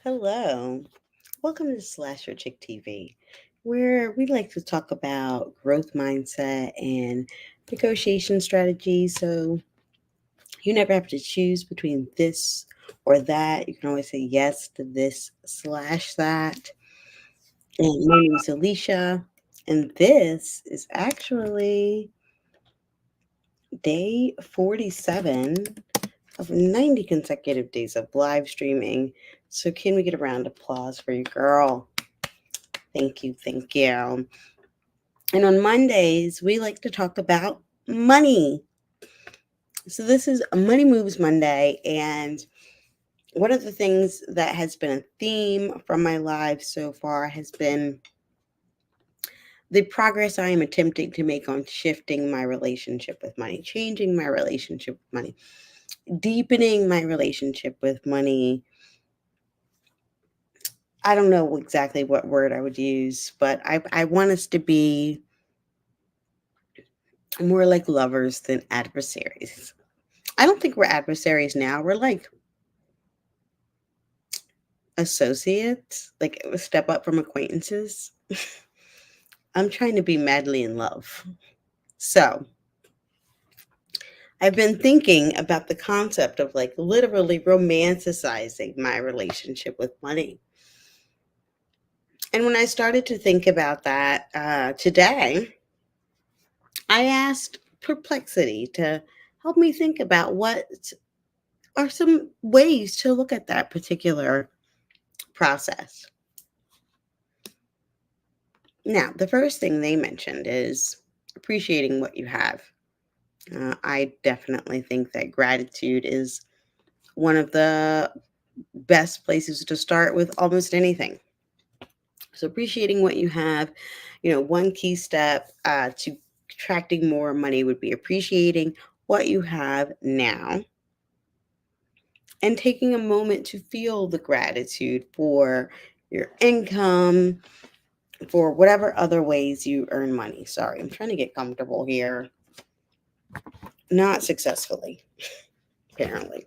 Hello. Welcome to Slasher Chick TV, where we like to talk about growth mindset and negotiation strategies. So you never have to choose between this or that. You can always say yes to this slash that. And my name is Alicia, and this is actually day 47 of 90 consecutive days of live streaming. So, can we get a round of applause for you, girl? Thank you, thank you. And on Mondays, we like to talk about money. So this is Money Moves Monday. And one of the things that has been a theme from my life so far has been the progress I am attempting to make on shifting my relationship with money, changing my relationship with money, deepening my relationship with money. I don't know exactly what word I would use, but I want us to be more like lovers than adversaries. I don't think we're adversaries now. We're like associates, like a step up from acquaintances. I'm trying to be madly in love. So I've been thinking about the concept of like literally romanticizing my relationship with money. And when I started to think about that today, I asked Perplexity to help me think about what are some ways to look at that particular process. Now, the first thing they mentioned is appreciating what you have. I definitely think that gratitude is one of the best places to start with almost anything. So, appreciating what you have, one key step to attracting more money would be appreciating what you have now and taking a moment to feel the gratitude for your income, for whatever other ways you earn money. Sorry, I'm trying to get comfortable here. Not successfully, apparently.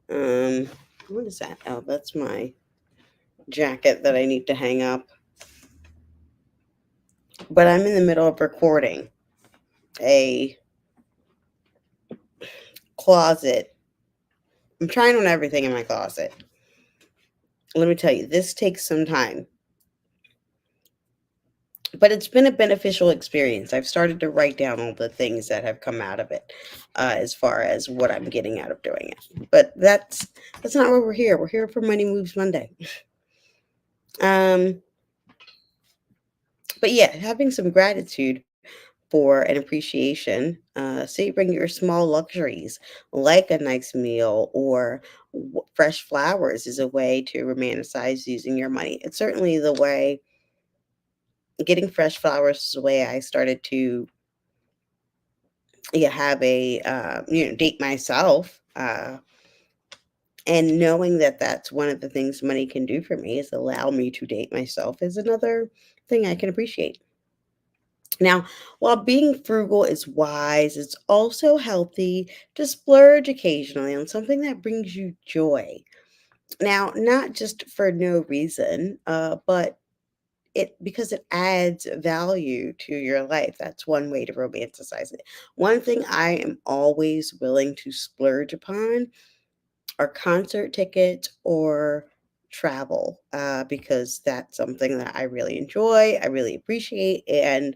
Um, what is that? Oh, that's my jacket that I need to hang up. But I'm in the middle of recording a closet. I'm trying on everything in my closet. Let me tell you, this takes some time. But it's been a beneficial experience. I've started to write down all the things that have come out of it, as far as what I'm getting out of doing it. But that's not why we're here. We're here for Money Moves Monday. Um, but yeah, having some gratitude for an appreciation. Savoring your small luxuries like a nice meal or fresh flowers is a way to romanticize using your money. It's certainly the way getting fresh flowers is the way I started to have a date myself. And knowing that that's one of the things money can do for me is allow me to date myself is another thing I can appreciate. Now, while being frugal is wise, it's also healthy to splurge occasionally on something that brings you joy. Now, not just for no reason, but it because it adds value to your life. That's one way to romanticize it. One thing I am always willing to splurge upon are concert tickets or travel, because that's something that I really enjoy, I really appreciate, and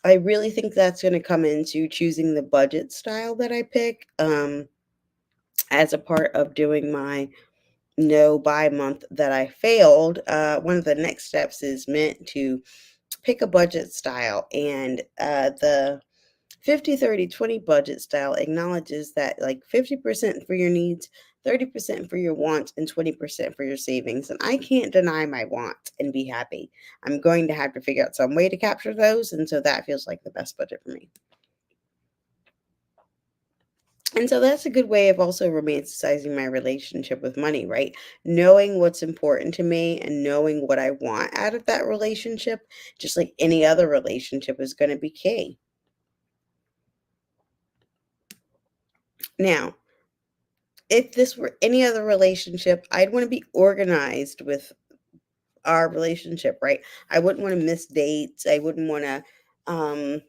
I really think that's gonna come into choosing the budget style that I pick, as a part of doing my no buy month that I failed. One of the next steps is meant to pick a budget style, and the 50-30-20 budget style acknowledges that like 50% for your needs, 30% for your wants, and 20% for your savings. And I can't deny my wants and be happy. I'm going to have to figure out some way to capture those, and so that feels like the best budget for me. And so that's a good way of also romanticizing my relationship with money, right? Knowing what's important to me and knowing what I want out of that relationship, just like any other relationship, is going to be key. Now, if this were any other relationship, I'd want to be organized with our relationship, right? I wouldn't want to miss dates. I wouldn't want to, um,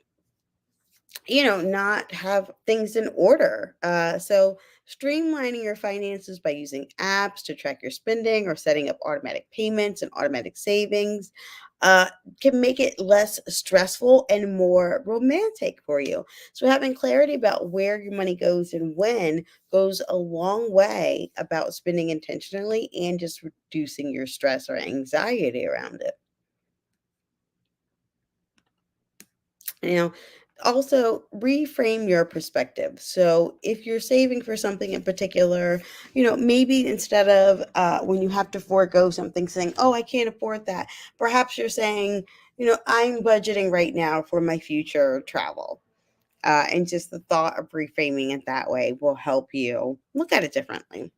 not have things in order. So, streamlining your finances by using apps to track your spending or setting up automatic payments and automatic savings uh, can make it less stressful and more romantic for you. So, having clarity about where your money goes and when goes a long way about spending intentionally and just reducing your stress or anxiety around it. You know, also reframe your perspective. So if you're saving for something in particular, maybe instead of when you have to forego something, saying, "Oh, I can't afford that," perhaps you're saying, "I'm budgeting right now for my future travel." And just the thought of reframing it that way will help you look at it differently.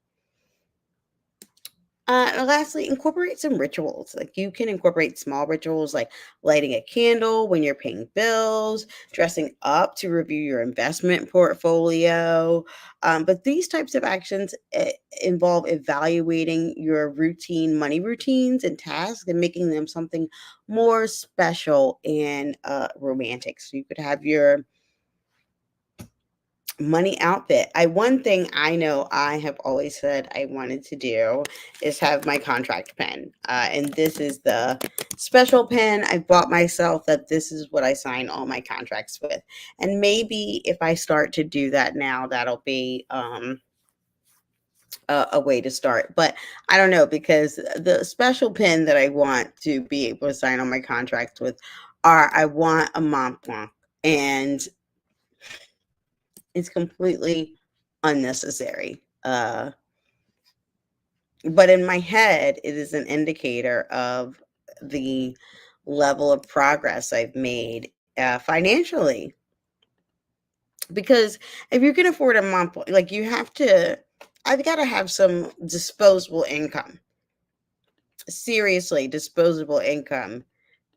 And lastly, incorporate some rituals. Like you can incorporate small rituals like lighting a candle when you're paying bills, dressing up to review your investment portfolio. But these types of actions involve evaluating your routine money routines and tasks and making them something more special and romantic. So you could have your money outfit. One thing I know I have always said I wanted to do is have my contract pen. And this is the special pen I bought myself that this is what I sign all my contracts with. And maybe if I start to do that now, that'll be a way to start. But I don't know because the special pen that I want to be able to sign all my contracts with I want a Mont Blanc. And it's completely unnecessary. But in my head, it is an indicator of the level of progress I've made financially. Because if you can afford a month, like I've got to have some disposable income, seriously, disposable income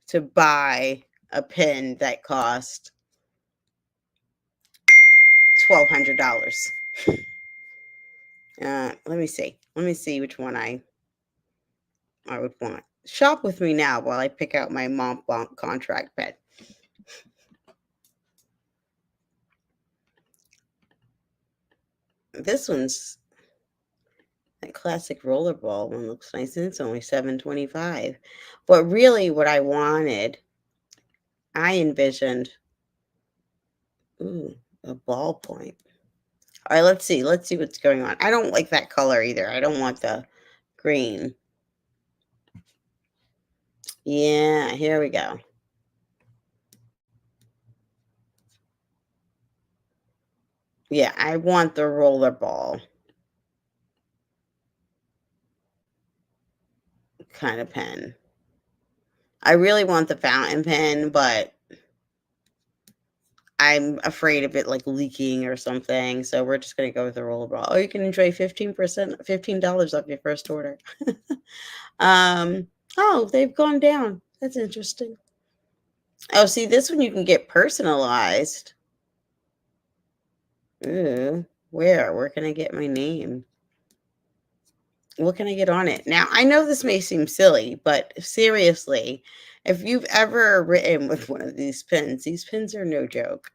to buy a pen that cost $1,200. Let me see. Let me see which one I would want. Shop with me now while I pick out my Mont Blanc contract pen. This one's a classic rollerball one looks nice and it's only $7.25. But really what I wanted, I envisioned ooh, a ballpoint. All right, let's see. Let's see what's going on. I don't like that color either. I don't want the green. Yeah, here we go. Yeah, I want the rollerball kind of pen. I really want the fountain pen, but I'm afraid of it like leaking or something. So we're just gonna go with the rollerball. Oh, you can enjoy 15%, $15 off your first order. Oh, they've gone down. That's interesting. Oh, see, this one you can get personalized. Ooh, where can I get my name? What can I get on it? Now, I know this may seem silly, but seriously, if you've ever written with one of these pens are no joke.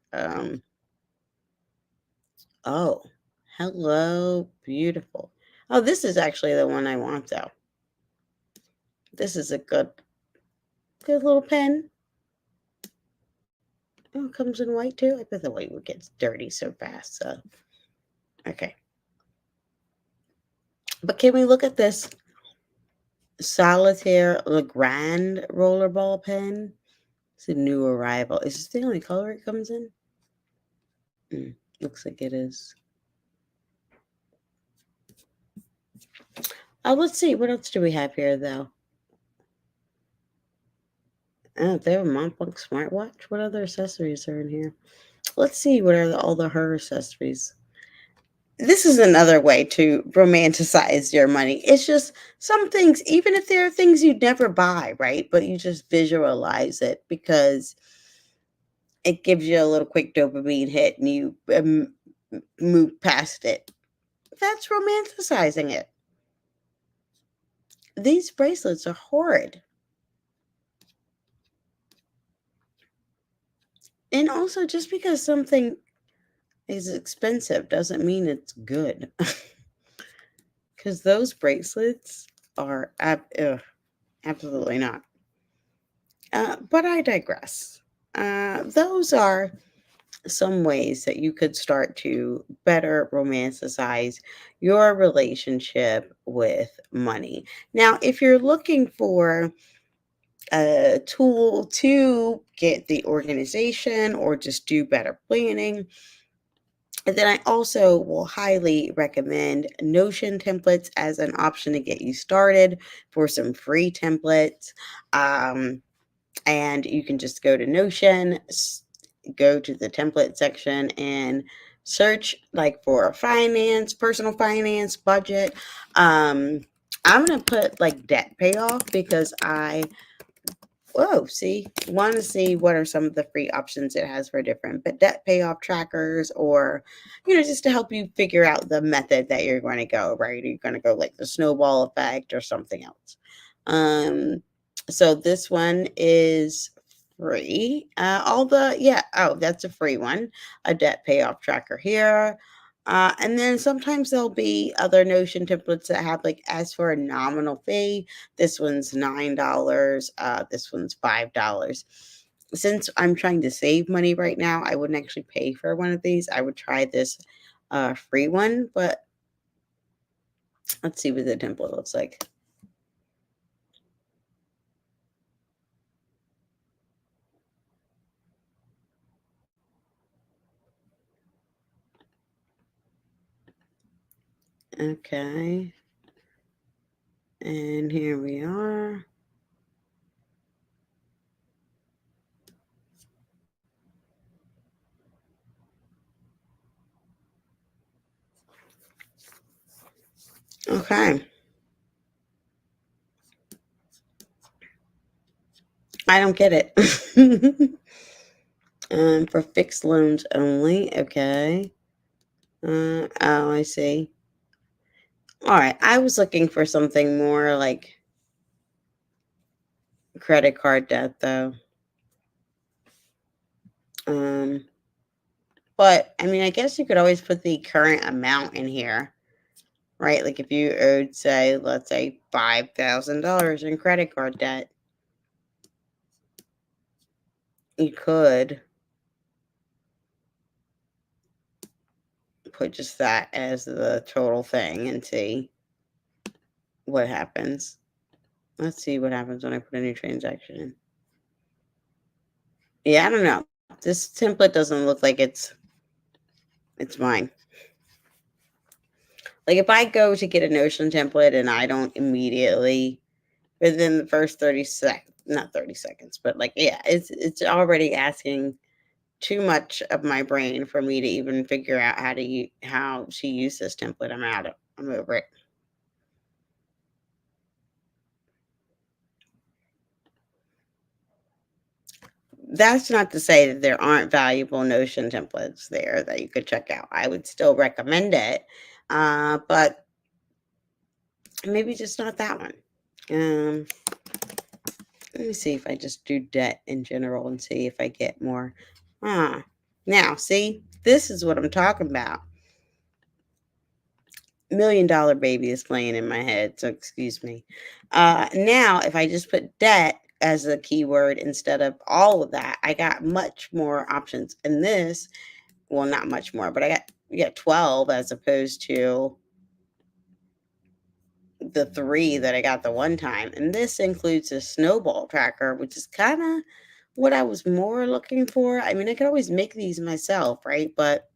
Oh, hello, beautiful. Oh, this is actually the one I want though. This is a good little pen. Oh, it comes in white too. I bet the white would get dirty so fast. So, okay. But can we look at this Solitaire Legrand rollerball pen? It's a new arrival. Is this the only color it comes in? Mm, looks like it is. Let's see. What else do we have here, though? Oh, they have a Montblanc smartwatch. What other accessories are in here? Let's see. What are all the her accessories? This is another way to romanticize your money. It's just some things, even if there are things you'd never buy, right? But you just visualize it because it gives you a little quick dopamine hit and you move past it that's romanticizing it. These bracelets are horrid. And also, just because something is expensive doesn't mean it's good. Because those bracelets are absolutely not. But I digress. Those are some ways that you could start to better romanticize your relationship with money. Now, if you're looking for a tool to get the organization or just do better planning, and then I also will highly recommend Notion templates as an option to get you started for some free templates. Um, and you can just go to Notion, go to the template section, and search like for finance, personal finance, budget. Um, I'm gonna put like debt payoff because I want to see what are some of the free options it has for different but debt payoff trackers, or just to help you figure out the method that you're going to go, right? Are you going to go like the snowball effect or something else? So this one is free. All the yeah, oh, that's a free one. A debt payoff tracker here. And then sometimes there'll be other Notion templates that have like as for a nominal fee. This one's $9. This one's $5. Since I'm trying to save money right now, I wouldn't actually pay for one of these. I would try this free one, but let's see what the template looks like. Okay. And here we are. Okay. I don't get it. For fixed loans only. Okay. Oh, I see. All right. I was looking for something more like credit card debt, though. Um, but I mean, I guess you could always put the current amount in here, right? Like if you owed, say, let's say $5,000 in credit card debt, you could put just that as the total thing and see what happens. Let's see what happens when I put a new transaction in. Yeah, I don't know. This template doesn't look like it's mine. Like if I go to get a Notion template and I don't immediately within the first 30 seconds, not 30 seconds, but like yeah, it's already asking too much of my brain for me to even figure out how to use this template. I'm out of I'm over it. That's not to say that there aren't valuable Notion templates there that you could check out. I would still recommend it, but maybe just not that one. Um, Let me see if I just do debt in general and see if I get more. Ah, now see, this is what I'm talking about. $1 million baby is playing in my head, so excuse me. Now, if I just put debt as a keyword instead of all of that, I got much more options. And this, well, not much more, but I got 12 as opposed to the 3 that I got the one time. And this includes a snowball tracker, which is kind of what I was more looking for. I mean, I could always make these myself, right? But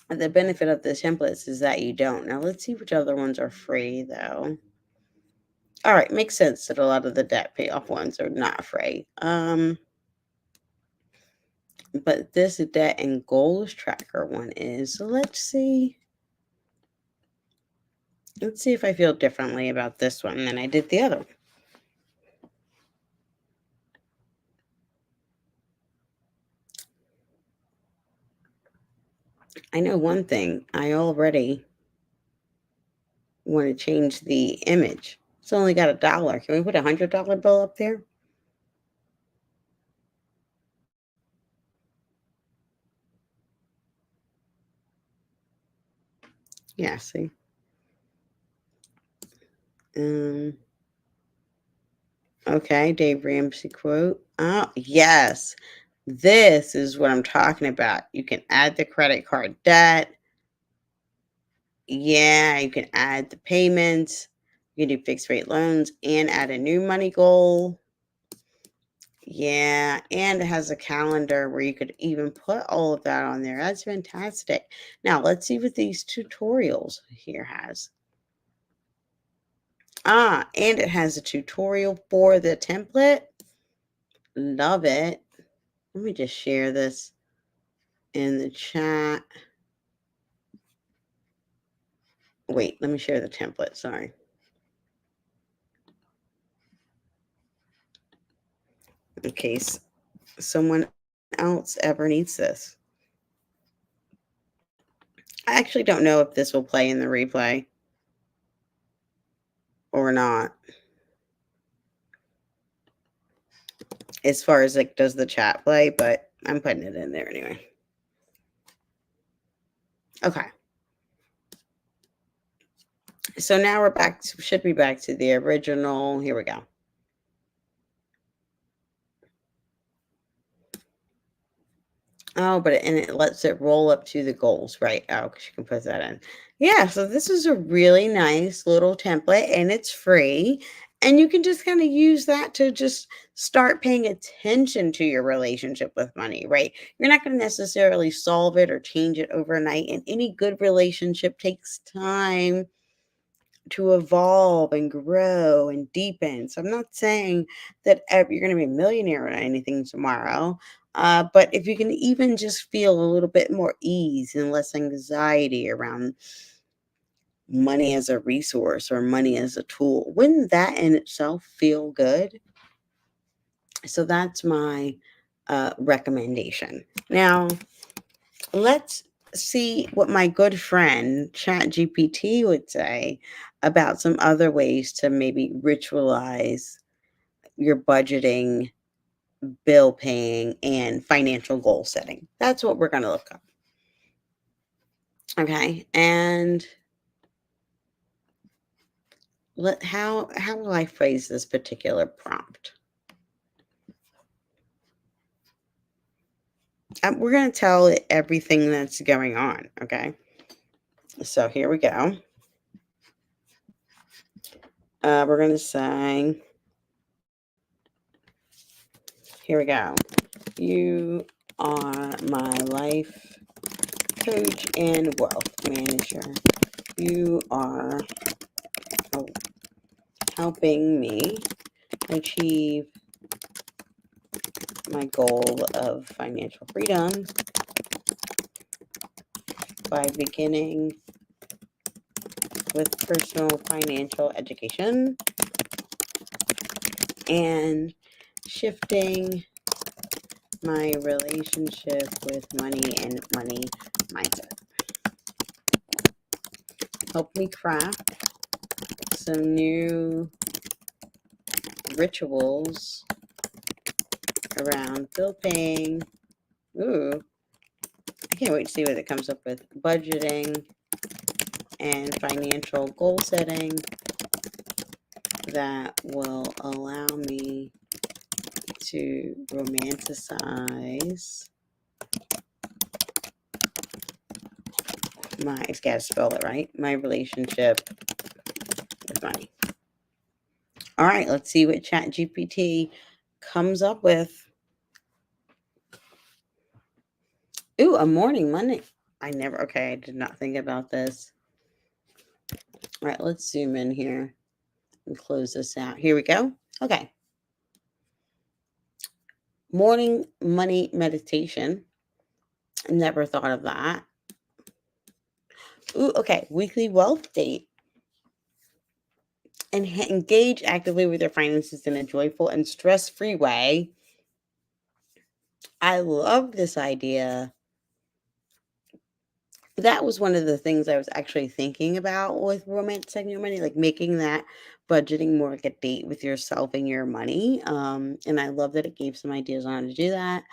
the benefit of the templates is that you don't. Now, let's see which other ones are free, though. All right, makes sense that a lot of the debt payoff ones are not free. But this debt and goals tracker one is. So let's see. Let's see if I feel differently about this one than I did the other one. I know one thing. I already want to change the image. It's only got $1. Can we put $100 bill up there? Yeah, see. Um, okay, Dave Ramsey quote. Oh, yes. This is what I'm talking about. You can add the credit card debt. Yeah, you can add the payments. You can do fixed rate loans and add a new money goal. Yeah, and it has a calendar where you could even put all of that on there. That's fantastic. Now, let's see what these tutorials here has. And it has a tutorial for the template. Love it. Let me just share this in the chat. Wait, let me share the template. Sorry. In case someone else ever needs this. I actually don't know if this will play in the replay or not. As far as like does the chat play, but I'm putting it in there anyway. Okay. So now we're back to, should be back to the original. Here we go. Oh, but and it lets it roll up to the goals, right? Oh, 'cause you can put that in. Yeah, so this is a really nice little template and it's free. And you can just kind of use that to just start paying attention to your relationship with money, right? You're not going to necessarily solve it or change it overnight. And any good relationship takes time to evolve and grow and deepen. So I'm not saying that you're going to be a millionaire or anything tomorrow. But if you can even just feel a little bit more ease and less anxiety around money as a resource or money as a tool, wouldn't that in itself feel good? So that's my recommendation. Now, let's see what my good friend ChatGPT would say about some other ways to maybe ritualize your budgeting, bill paying, and financial goal setting. That's what we're going to look up. Okay. And how will I phrase this particular prompt? We're going to tell it everything that's going on. Okay. So here we go. We're going to say, here we go. You are my life coach and wealth manager. You are helping me achieve my goal of financial freedom by beginning with personal financial education and shifting my relationship with money and money mindset. Help me craft some new rituals around bill paying. Ooh, I can't wait to see what it comes up with. Budgeting and financial goal setting that will allow me to romanticize my, I just gotta spell it right, my relationship with money. All right, let's see what ChatGPT comes up with. Ooh, a morning Monday. Okay, I did not think about this. All right, let's zoom in here and close this out. Here we go. Okay. Morning money meditation. Never thought of that. Ooh, okay. Weekly wealth date. And engage actively with your finances in a joyful and stress-free way. I love this idea That was one of the things I was actually thinking about with romancing your money, like making that budgeting more like a date with yourself and your money. And I love that it gave some ideas on how to do that.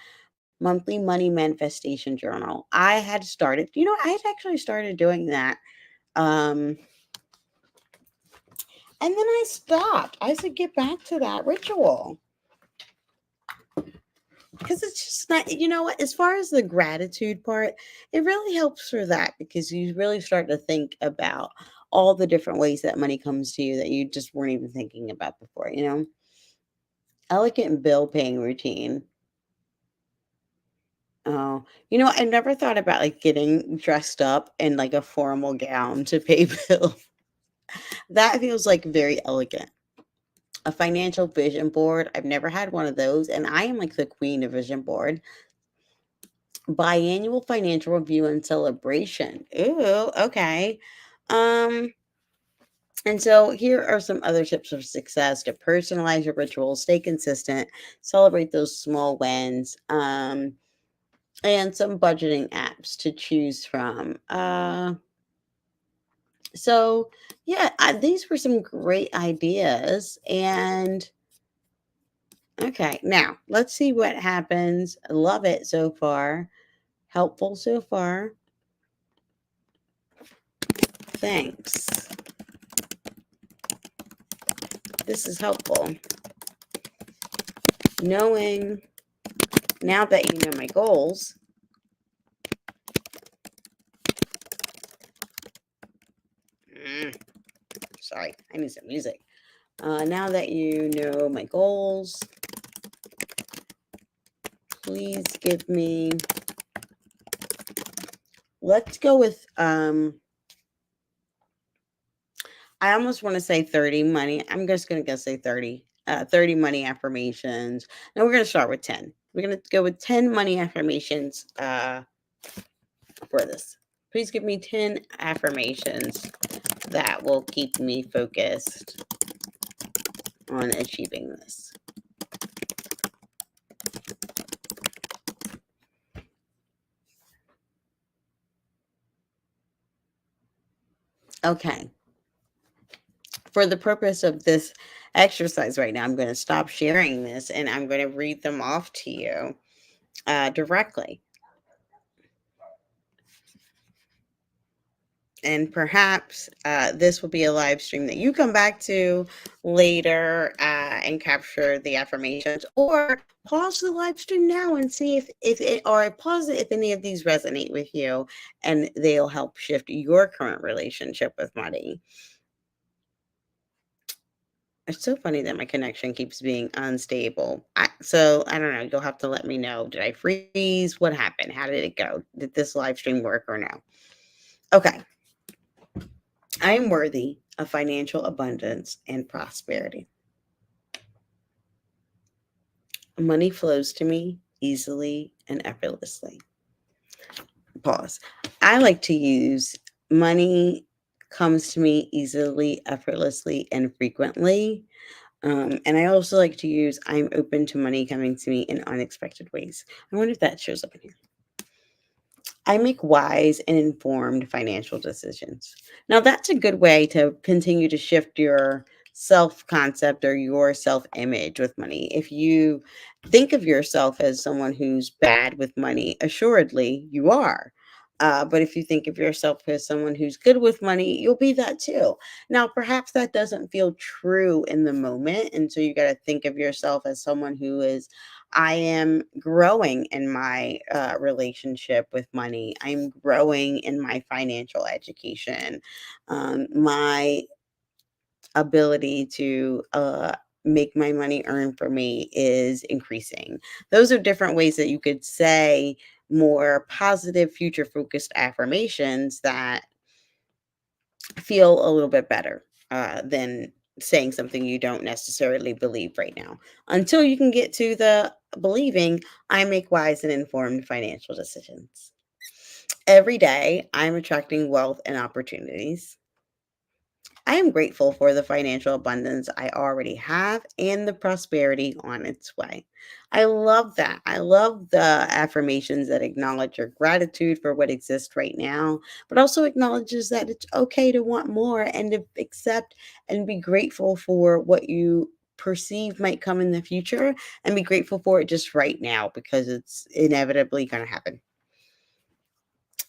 Monthly money manifestation journal. I had started, I had actually started doing that. Um, and then I stopped. I said, get back to that ritual. Because it's just not, what, as far as the gratitude part, it really helps for that because you really start to think about all the different ways that money comes to you that you just weren't even thinking about before. Elegant bill paying routine. Oh, I never thought about like getting dressed up in like a formal gown to pay bills. That feels like very elegant. A financial vision board. I've never had one of those, and I am like the queen of vision board. Biannual financial review and celebration. Ooh, okay. Um, and so here are some other tips for success to personalize your rituals, stay consistent, celebrate those small wins, and some budgeting apps to choose from. So yeah, these were some great ideas. And okay, now let's see what happens. Love it so far. Helpful so far. Thanks. This is helpful. Knowing now that you know my goals. Mm, sorry, I need some music. Now that you know my goals, please give me. Let's go with. I almost want to say 30 money. I'm just gonna say 30. 30 money affirmations. Now we're gonna start with 10. We're gonna go with 10 money affirmations for this. Please give me 10 affirmations that will keep me focused on achieving this. Okay. For the purpose of this exercise right now, I'm going to stop sharing this and I'm going to read them off to you directly. And perhaps this will be a live stream that you come back to later and capture the affirmations, or pause the live stream now and see if it, or pause it if any of these resonate with you and they'll help shift your current relationship with money. It's so funny that my connection keeps being unstable. So I don't know. You'll have to let me know. Did I freeze? What happened? How did it go? Did this live stream work or no? Okay. I am worthy of financial abundance and prosperity. Money flows to me easily and effortlessly. Pause. I like to use money comes to me easily, effortlessly, and frequently. And I also like to use I'm open to money coming to me in unexpected ways. I wonder if that shows up in here. I make wise and informed financial decisions. Now, that's a good way to continue to shift your self concept or your self image with money. If you think of yourself as someone who's bad with money, assuredly you are. But if you think of yourself as someone who's good with money, you'll be that too. Now, perhaps that doesn't feel true in the moment. And so you got to think of yourself as someone who is I am growing in my relationship with money. I'm growing in my financial education. My ability to make my money earn for me is increasing. Those are different ways that you could say more positive, future focused affirmations that feel a little bit better than saying something you don't necessarily believe right now. Until you can get to the believing, I make wise and informed financial decisions. Every day, I'm attracting wealth and opportunities. I am grateful for the financial abundance I already have and the prosperity on its way. I love that. I love the affirmations that acknowledge your gratitude for what exists right now, but also acknowledges that it's okay to want more and to accept and be grateful for what you perceive might come in the future and be grateful for it just right now because it's inevitably going to happen.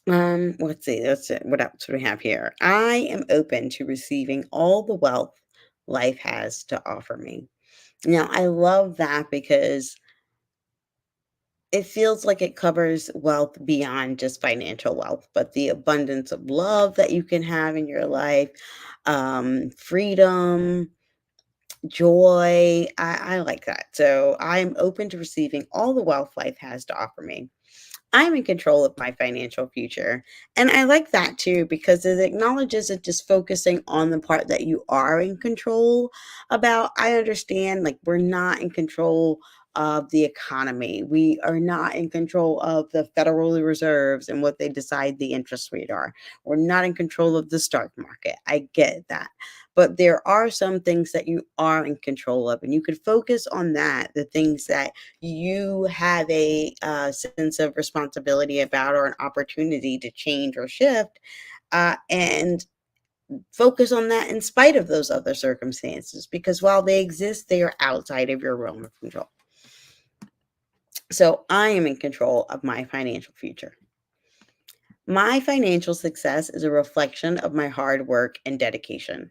Let's see. That's it. What else do we have here? I am open to receiving all the wealth life has to offer me. Now, I love that because it feels like it covers wealth beyond just financial wealth, but the abundance of love that you can have in your life, freedom, joy. I like that. So I'm open to receiving all the wealth life has to offer me. I'm in control of my financial future. And I like that too because it acknowledges it just focusing on the part that you are in control about. I understand like we're not in control of the economy. We are not in control of the Federal Reserves and what they decide the interest rate are. We're not in control of the stock market. I get that. But there are some things that you are in control of, and you could focus on that, the things that you have a sense of responsibility about or an opportunity to change or shift, and focus on that in spite of those other circumstances because while they exist, they are outside of your realm of control. So I am in control of my financial future. My financial success is a reflection of my hard work and dedication.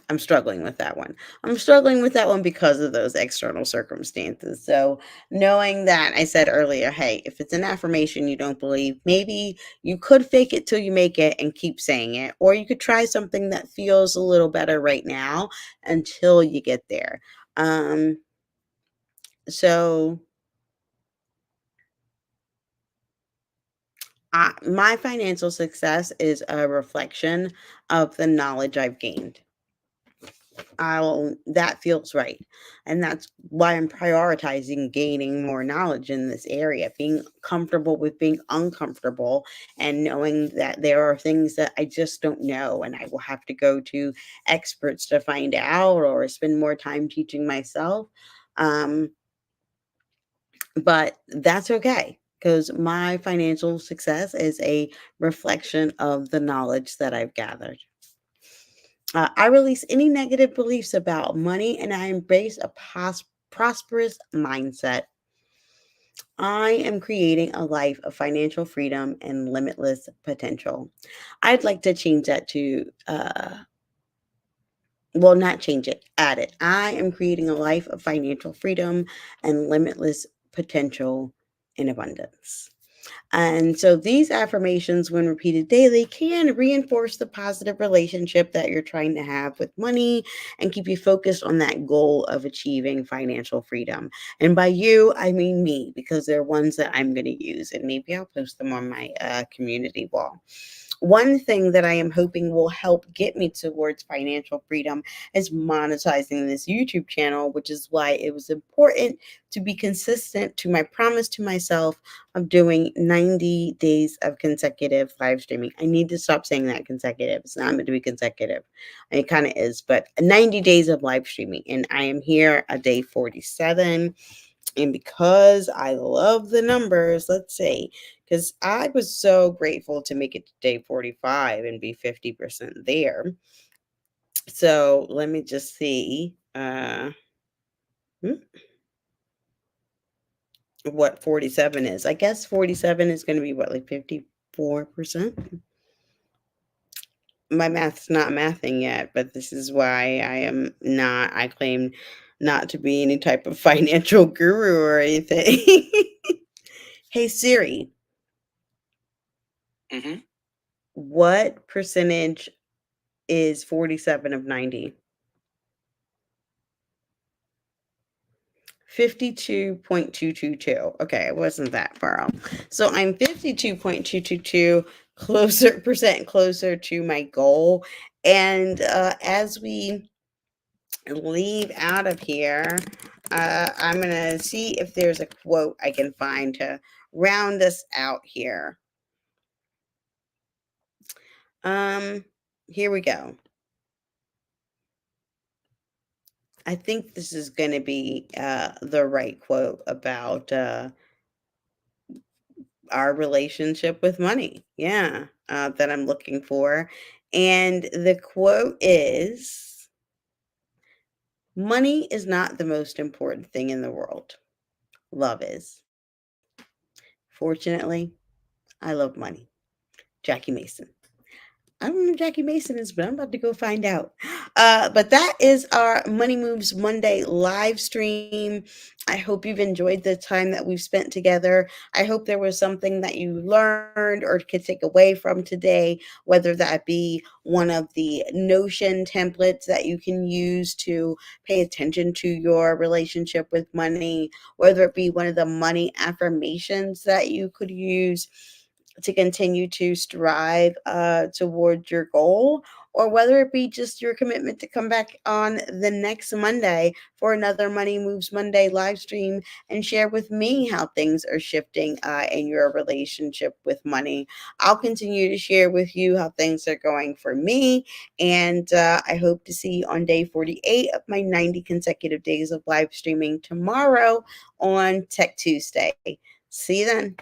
I'm struggling with that one. I'm struggling with that one because of those external circumstances. So, knowing that I said earlier, hey, if it's an affirmation you don't believe, maybe you could fake it till you make it and keep saying it, or you could try something that feels a little better right now until you get there. Um, so, my financial success is a reflection of the knowledge I've gained. That feels right. And that's why I'm prioritizing gaining more knowledge in this area, being comfortable with being uncomfortable and knowing that there are things that I just don't know and I will have to go to experts to find out or spend more time teaching myself. Um, but that's okay because my financial success is a reflection of the knowledge that I've gathered. I release any negative beliefs about money and I embrace a prosperous mindset. I am creating a life of financial freedom and limitless potential. I'd like to change that to, well, not change it, add it. I am creating a life of financial freedom and limitless potential in abundance. And so these affirmations, when repeated daily, can reinforce the positive relationship that you're trying to have with money and keep you focused on that goal of achieving financial freedom. And by you, I mean me, because they're ones that I'm going to use. And maybe I'll post them on my community wall. One thing that I am hoping will help get me towards financial freedom is monetizing this YouTube channel, which is why it was important to be consistent to my promise to myself of doing 90 days of consecutive live streaming. I need to stop saying that consecutive. It's not meant to be consecutive. It kind of is, but 90 days of live streaming. And I am here at day 47. And because I love the numbers, let's see, because I was so grateful to make it to day 45 and be 50% there. So let me just see hmm, what 47 is. I guess 47 is going to be what, like 54%? My math's not mathing yet, but this is why I claim not to be any type of financial guru or anything. Hey Siri, Mhm. what percentage is 47 of 90? 52.222. Okay, it wasn't that far off. So I'm 52.222 closer percent closer to my goal. And as we leave out of here, I'm going to see if there's a quote I can find to round us out here. Um, Here we go. I think this is going to be the right quote about our relationship with money. Yeah, that I'm looking for. And the quote is: money is not the most important thing in the world. Love is. Fortunately, I love money. Jackie Mason. I don't know who Jackie Mason is, but I'm about to go find out. But that is our Money Moves Monday live stream. I hope you've enjoyed the time that we've spent together. I hope there was something that you learned or could take away from today, whether that be one of the Notion templates that you can use to pay attention to your relationship with money, whether it be one of the money affirmations that you could use to continue to strive towards your goal, or whether it be just your commitment to come back on the next Monday for another Money Moves Monday live stream and share with me how things are shifting in your relationship with money. I'll continue to share with you how things are going for me, and I hope to see you on day 48 of my 90 consecutive days of live streaming tomorrow on Tech Tuesday. See you then.